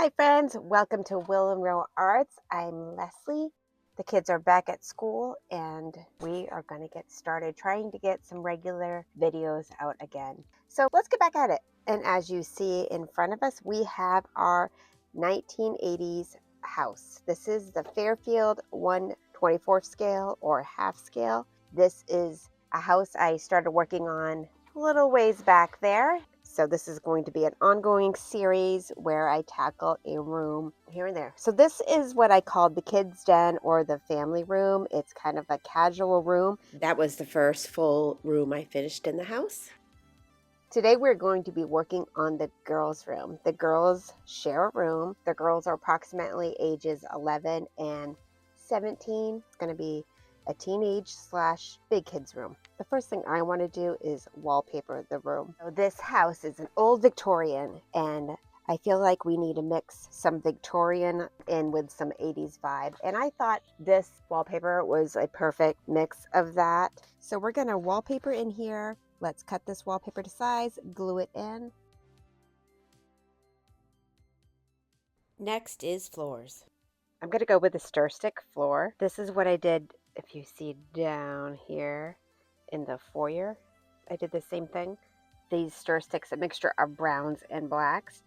Hi friends, welcome to Willinrow Arts. I'm Leslie. The kids are back at school and we are going to get started trying to get some regular videos out again. So let's get back at it. And as you see in front of us, we have our 1980s house. This is the Fairfield 1/24 scale or half scale. This is a house I started working on a little ways back there. So this is going to be an ongoing series where I tackle a room here and there. So this is what I called the kids' den or the family room. It's kind of a casual room. That was the first full room I finished in the house. Today we're going to be working on the girls' room. The girls share a room. The girls are approximately ages 11 and 17. It's going to be a teenage/big kids room. The first thing I want to do is wallpaper the room. So this house is an old Victorian, and I feel like we need to mix some Victorian in with some 80s vibe. And I thought this wallpaper was a perfect mix of that. So we're going to wallpaper in here. Let's cut this wallpaper to size, glue it in. Next is floors. I'm going to go with the stir stick floor. This is what I did. If you see down here in the foyer, I did the same thing. These stir sticks, a mixture of browns and blacks.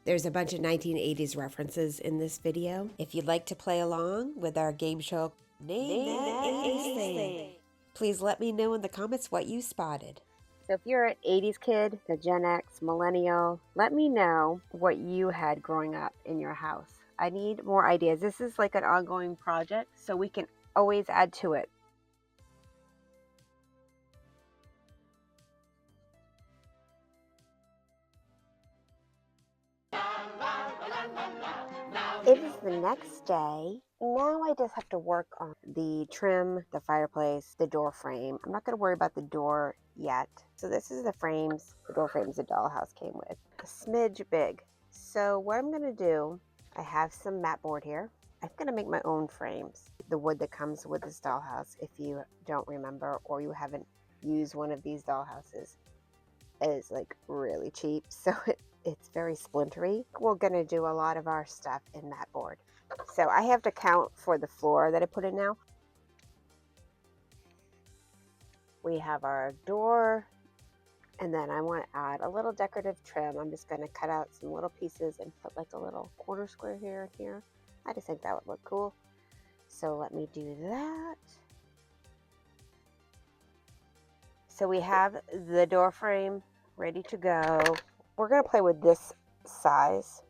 There's a bunch of 1980s references in this video. If you'd like to play along with our game show, Name That 80s Thing, please let me know in the comments what you spotted. So if you're an 80s kid, the Gen X, millennial, let me know what you had growing up in your house. I need more ideas. This is like an ongoing project, so we can always add to it. It is the next day. Now I just have to work on the trim, the fireplace, the door frame. I'm not going to worry about the door yet. So this is the frames, the door frames the dollhouse came with. A smidge big. So what I'm going to do, I have some mat board here. I'm going to make my own frames. The wood that comes with this dollhouse, if you don't remember or you haven't used one of these dollhouses, is like really cheap. So it's very splintery. We're going to do a lot of our stuff in mat board. So I have to count for the floor that I put in now. We have our door, and then I want to add a little decorative trim. I'm just going to cut out some little pieces and put like a little corner square here and here. I just think that would look cool. So let me do that. So we have the door frame ready to go. We're going to play with this size.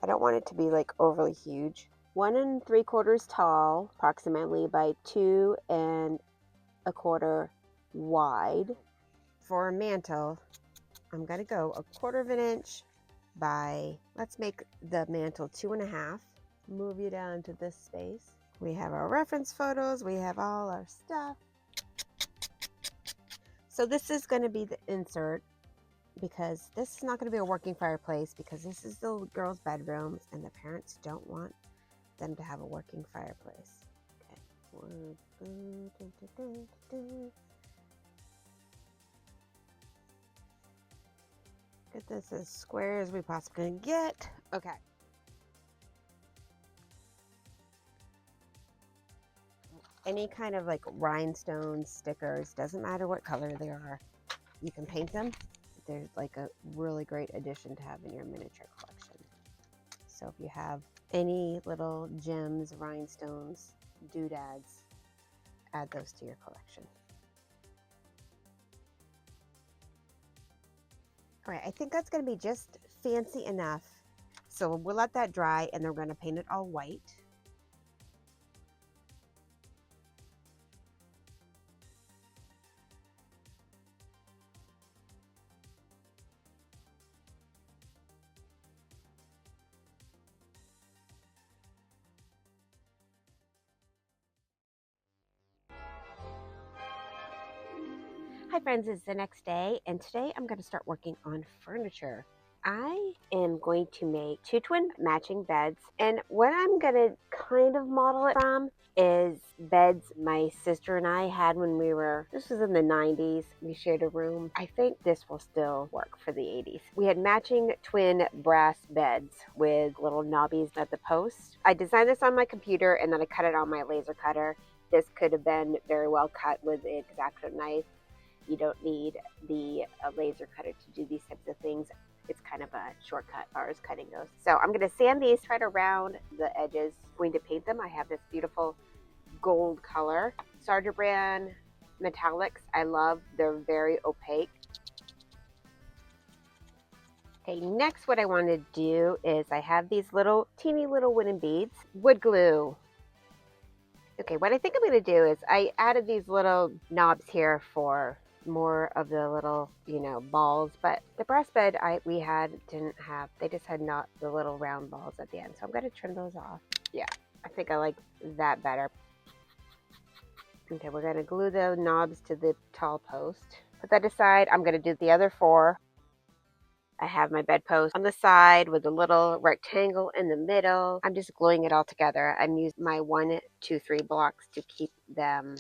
I don't want it to be like overly huge. 1 3/4 tall, approximately by 2 1/4 wide. For a mantle, I'm going to go 1/4 inch by, let's make the mantle 2 1/2. Move you down to this space. We have our reference photos. We have all our stuff. So this is going to be the insert, because this is not going to be a working fireplace, because this is the girls' bedrooms and the parents don't want them to have a working fireplace. Okay. Get this as square as we possibly can get. Okay. Any kind of like rhinestones, stickers, doesn't matter what color they are, you can paint them. They're like a really great addition to have in your miniature collection. So if you have any little gems, rhinestones, doodads, add those to your collection. All right, I think that's going to be just fancy enough. So we'll let that dry, and then we're going to paint it all white. Hi friends, it's the next day, and today I'm going to start working on furniture. I am going to make 2 twin matching beds, and what I'm going to kind of model it from is beds my sister and I had when this was in the 90s. We shared a room. I think this will still work for the 80s. We had matching twin brass beds with little knobbies at the post. I designed this on my computer and then I cut it on my laser cutter. This could have been very well cut with an X-Acto knife. You don't need the laser cutter to do these types of things. It's kind of a shortcut as far as cutting goes. So I'm going to sand these right around the edges. I'm going to paint them. I have this beautiful gold color. Sargent brand metallics. I love. They're very opaque. Okay, next what I want to do is I have these teeny little wooden beads. Wood glue. Okay, what I think I'm going to do is I added these little knobs here for more of the little, balls, but the brass bed didn't have, they just had not the little round balls at the end. So I'm going to trim those off. Yeah, I think I like that better. Okay, we're going to glue the knobs to the tall post. Put that aside. I'm going to do the other 4. I have my bedpost on the side with a little rectangle in the middle. I'm just gluing it all together. I'm using my 1, 2, 3 blocks to keep them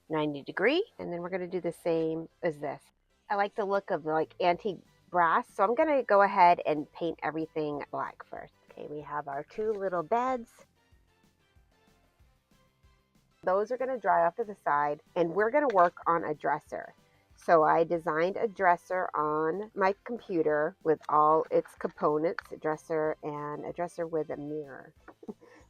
90 degree. And then we're going to do the same as this. I like the look of like antique brass. So I'm going to go ahead and paint everything black first. Okay, we have our 2 little beds. Those are going to dry off to the side and we're going to work on a dresser. So I designed a dresser on my computer with all its components, a dresser with a mirror.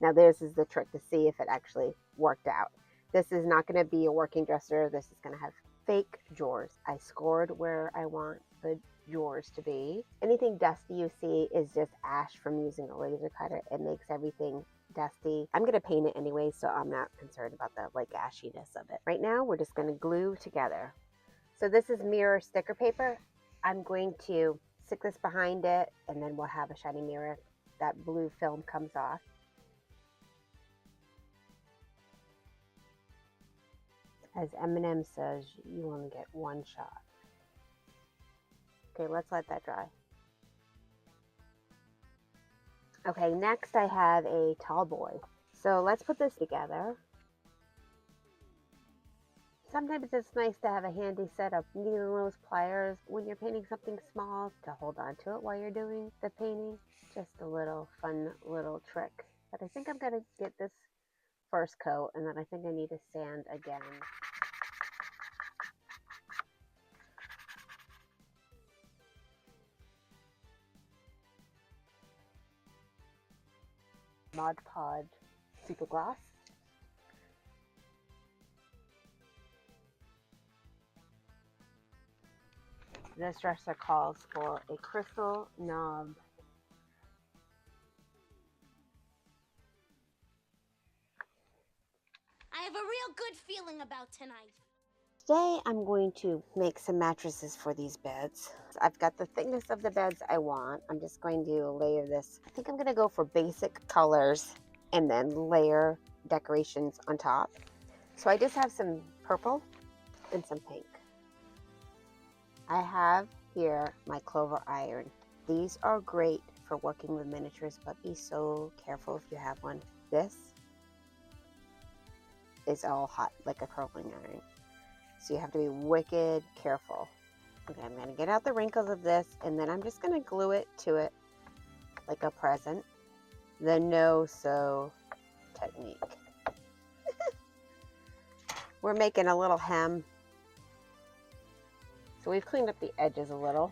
Now this is the trick to see if it actually worked out. This is not going to be a working dresser. This is going to have fake drawers. I scored where I want the drawers to be. Anything dusty you see is just ash from using a laser cutter. It makes everything dusty. I'm going to paint it anyway, so I'm not concerned about the ashiness of it. Right now, we're just going to glue together. So this is mirror sticker paper. I'm going to stick this behind it, and then we'll have a shiny mirror. That blue film comes off. As Eminem says, you only get one shot. Okay, let's let that dry. Okay, next I have a tall boy. So let's put this together. Sometimes it's nice to have a handy set of needle-nose pliers when you're painting something small to hold on to it while you're doing the painting. Just a little fun little trick. But I think I'm going to get this first coat, and then I think I need to sand again. Mod Podge Super Gloss. This dresser calls for a crystal knob. I have a real good feeling about tonight. Today I'm going to make some mattresses for these beds. I've got the thickness of the beds I want. I'm just going to layer this. I think I'm going to go for basic colors and then layer decorations on top. So I just have some purple and some pink. I have here my clover iron. These are great for working with miniatures, but be so careful if you have one. This is all hot like a curling iron. So you have to be wicked careful. Okay, I'm going to get out the wrinkles of this, and then I'm just going to glue it to it like a present. The no-sew technique. We're making a little hem. So we've cleaned up the edges a little.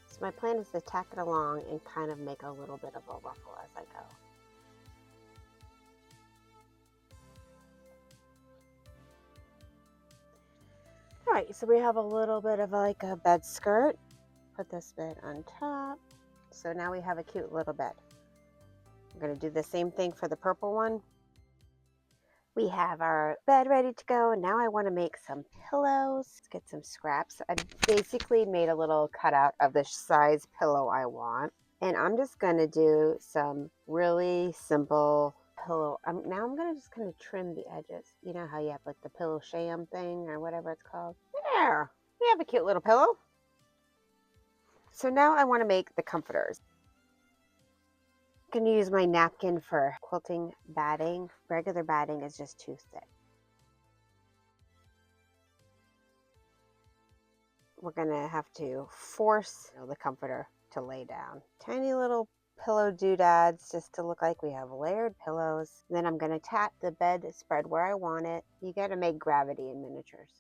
So my plan is to tack it along and kind of make a little bit of a ruffle as I go. Alright, so we have a little bit of like a bed skirt. Put this bit on top. So now we have a cute little bed. I'm going to do the same thing for the purple one. We have our bed ready to go. Now I want to make some pillows. Let's get some scraps. I basically made a little cutout of the size pillow I want. And I'm just going to do some really simple pillow. Now I'm just going to trim the edges. You know how you have like the pillow sham thing or whatever it's called? There. We have a cute little pillow. So now I want to make the comforters. going to use my napkin for quilting batting. Regular batting is just too thick. We're going to have to force the comforter to lay down. Tiny little pillow doodads just to look like we have layered pillows. And then I'm going to tap the bedspread where I want it. You got to make gravity in miniatures.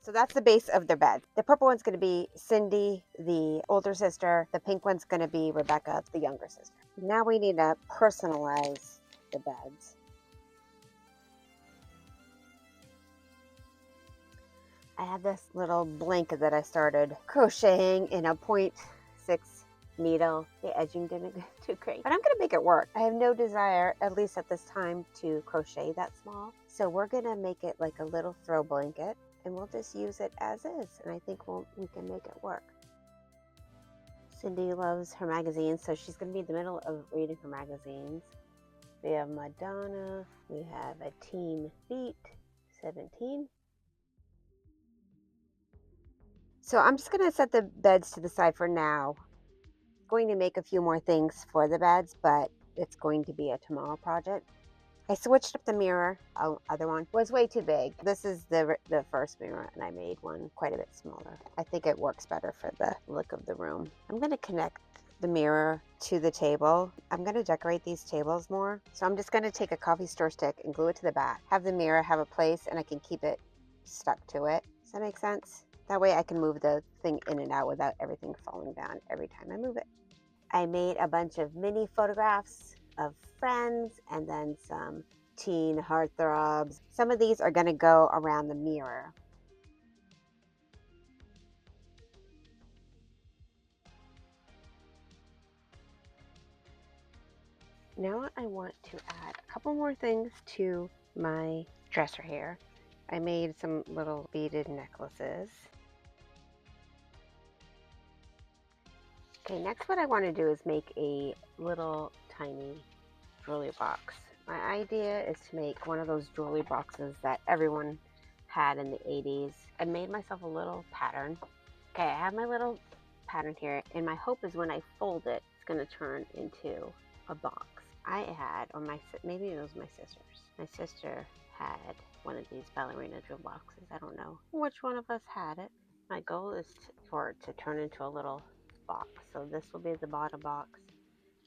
So that's the base of their bed. The purple one's going to be Cindy, the older sister. The pink one's going to be Rebecca, the younger sister. Now we need to personalize the beds. I have this little blanket that I started crocheting in a 0.6 needle. The edging didn't go too great, but I'm going to make it work. I have no desire, at least at this time, to crochet that small. So we're going to make it like a little throw blanket, and we'll just use it as is. And I think we can make it work. Cindy loves her magazines, so she's going to be in the middle of reading her magazines. We have Madonna. We have a Teen Beat 17. So I'm just going to set the beds to the side for now. I'm going to make a few more things for the beds, but it's going to be a tomorrow project. I switched up the mirror. The other one was way too big. This is the first mirror, and I made one quite a bit smaller. I think it works better for the look of the room. I'm going to connect the mirror to the table. I'm going to decorate these tables more. So I'm just going to take a coffee store stick and glue it to the back. Have the mirror have a place, and I can keep it stuck to it. Does that make sense? That way I can move the thing in and out without everything falling down every time I move it. I made a bunch of mini photographs of friends and then some teen heartthrobs. Some of these are going to go around the mirror. Now I want to add a couple more things to my dresser here. I made some little beaded necklaces. Okay, next what I want to do is make a little tiny jewelry box. My idea is to make one of those jewelry boxes that everyone had in the 80s. I made myself a little pattern. Okay, I have my little pattern here, and my hope is when I fold it, it's going to turn into a box. I had, or maybe it was my sister's. My sister had one of these ballerina jewel boxes. I don't know which one of us had it. My goal is for it to turn into a little box. So this will be the bottom box,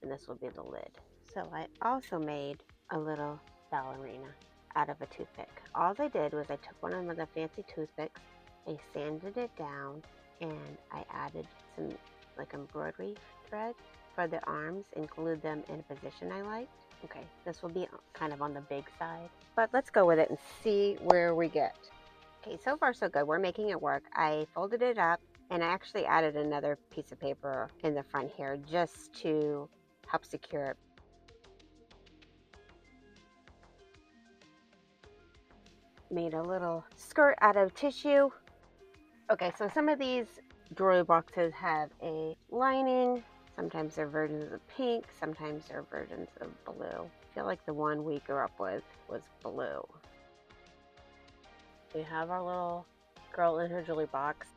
and this will be the lid. So I also made a little ballerina out of a toothpick. All I did was I took one of the fancy toothpicks, I sanded it down, and I added some like embroidery thread for the arms and glued them in a position I liked. Okay, this will be kind of on the big side, but let's go with it and see where we get. Okay, so far so good. We're making it work. I folded it up, and I actually added another piece of paper in the front here just to help secure it. Made a little skirt out of tissue. Okay, so some of these jewelry boxes have a lining. Sometimes they're versions of pink, sometimes they're versions of blue. I feel like the one we grew up with was blue. We have our little girl in her jewelry box.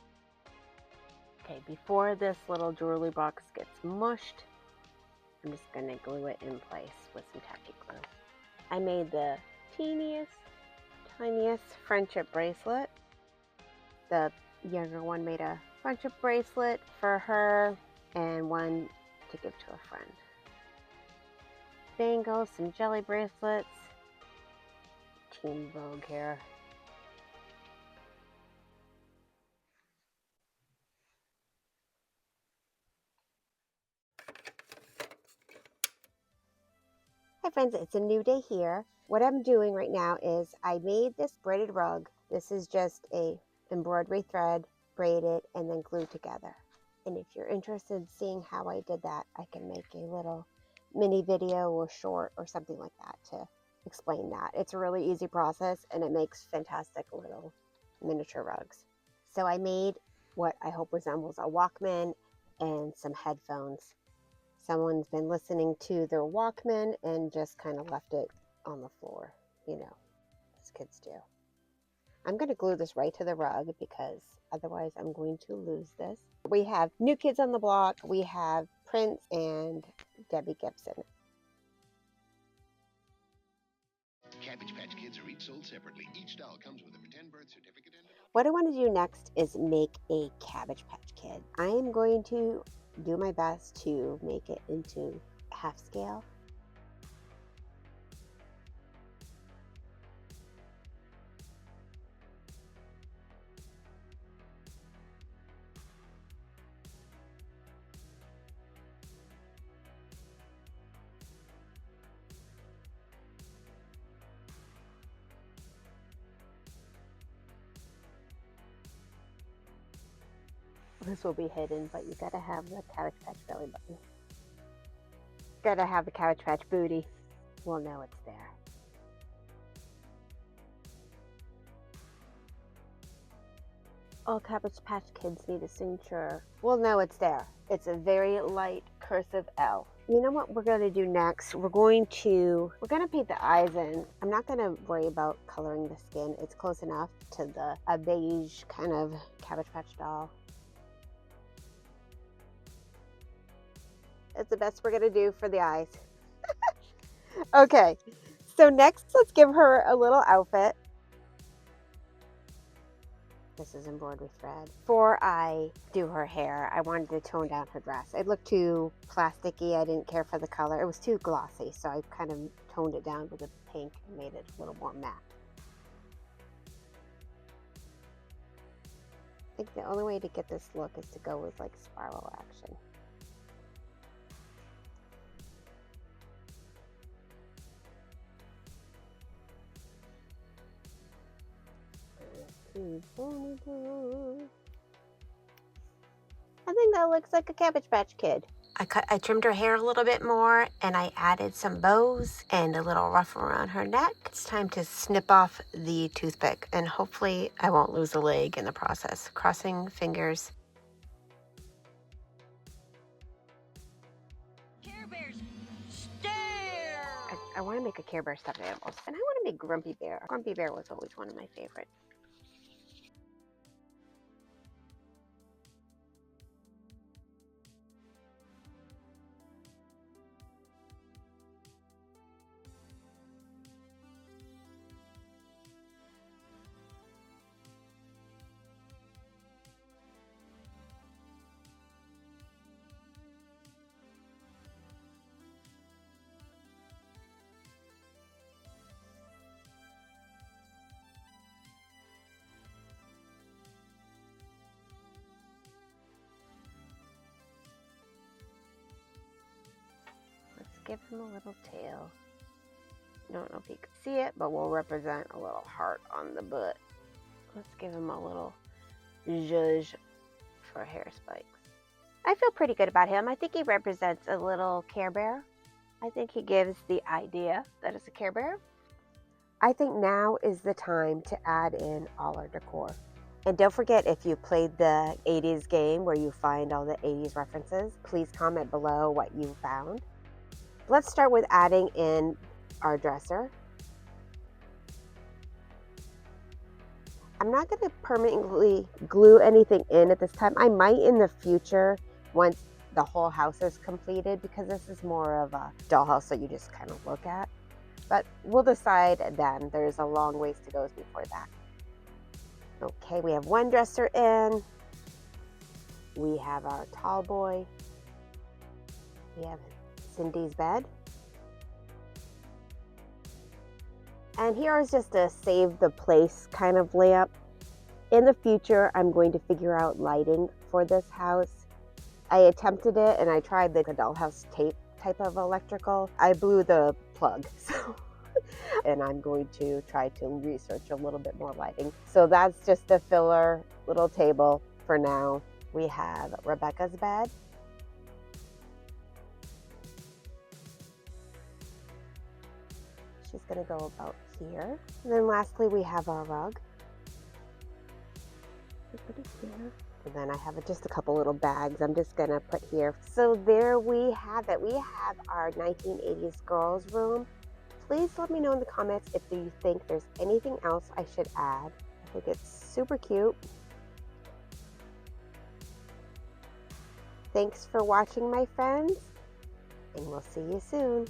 Okay, before this little jewelry box gets mushed, I'm just going to glue it in place with some tacky glue. I made the teeniest, tiniest friendship bracelet. The younger one made a friendship bracelet for her and one to give to a friend. Bangles, some jelly bracelets. Teen Vogue here. Hi friends, it's a new day here. What I'm doing right now is I made this braided rug. This is just a embroidery thread, braided, and then glued together. And if you're interested in seeing how I did that, I can make a little mini video or short or something like that to explain that. It's a really easy process, and it makes fantastic little miniature rugs. So I made what I hope resembles a Walkman and some headphones. Someone's been listening to their Walkman and just kind of left it on the floor, you know, as kids do. I'm going to glue this right to the rug because otherwise I'm going to lose this. We have New Kids on the Block. We have Prince and Debbie Gibson. Cabbage Patch Kids are each sold separately. Each doll comes with a pretend birth certificate and What I want to do next is make a Cabbage Patch Kid. I am going to do my best to make it into half scale. This will be hidden, but you gotta have the Cabbage Patch belly button. Gotta have the Cabbage Patch booty. We'll know it's there. All Cabbage Patch Kids need a signature. We'll know it's there. It's a very light cursive L. You know what we're gonna do next? We're gonna paint the eyes in. I'm not gonna worry about coloring the skin. It's close enough to a beige kind of Cabbage Patch doll. It's the best we're gonna do for the eyes. Okay, so next let's give her a little outfit. This is embroidered with thread. Before I do her hair, I wanted to tone down her dress. It looked too plasticky. I didn't care for the color. It was too glossy, so I kind of toned it down with a pink and made it a little more matte. I think the only way to get this look is to go with like spiral action. I think that looks like a Cabbage Patch Kid. I trimmed her hair a little bit more and I added some bows and a little ruff around her neck. It's time to snip off the toothpick and hopefully I won't lose a leg in the process. Crossing fingers. Care Bears, stare! I want to make a Care Bear stuffed animals and I want to make Grumpy Bear. Grumpy Bear was always one of my favorites. Give him a little tail. Don't know if you can see it, but we'll represent a little heart on the butt. Let's give him a little zhuzh for hair spikes. I feel pretty good about him. I think he represents a little Care Bear. I think he gives the idea that it's a Care Bear. I think now is the time to add in all our decor. And don't forget, if you played the 80s game where you find all the 80s references, please comment below what you found. Let's start with adding in our dresser. I'm not going to permanently glue anything in at this time. I might in the future once the whole house is completed because this is more of a dollhouse that you just kind of look at. But we'll decide then. There's a long ways to go before that. Okay, we have one dresser in. We have our tall boy. We have Cindy's bed. And here is just a save the place kind of layup. In the future, I'm going to figure out lighting for this house. I attempted it and I tried the dollhouse tape type of electrical. I blew the plug, and I'm going to try to research a little bit more lighting. So that's just a filler little table for now. We have Rebecca's bed. She's going to go about here. And then lastly, we have our rug. Put it here. And then I have just a couple little bags I'm just going to put here. So there we have it. We have our 1980s girls room. Please let me know in the comments if you think there's anything else I should add. I think it's super cute. Thanks for watching, my friends, and we'll see you soon.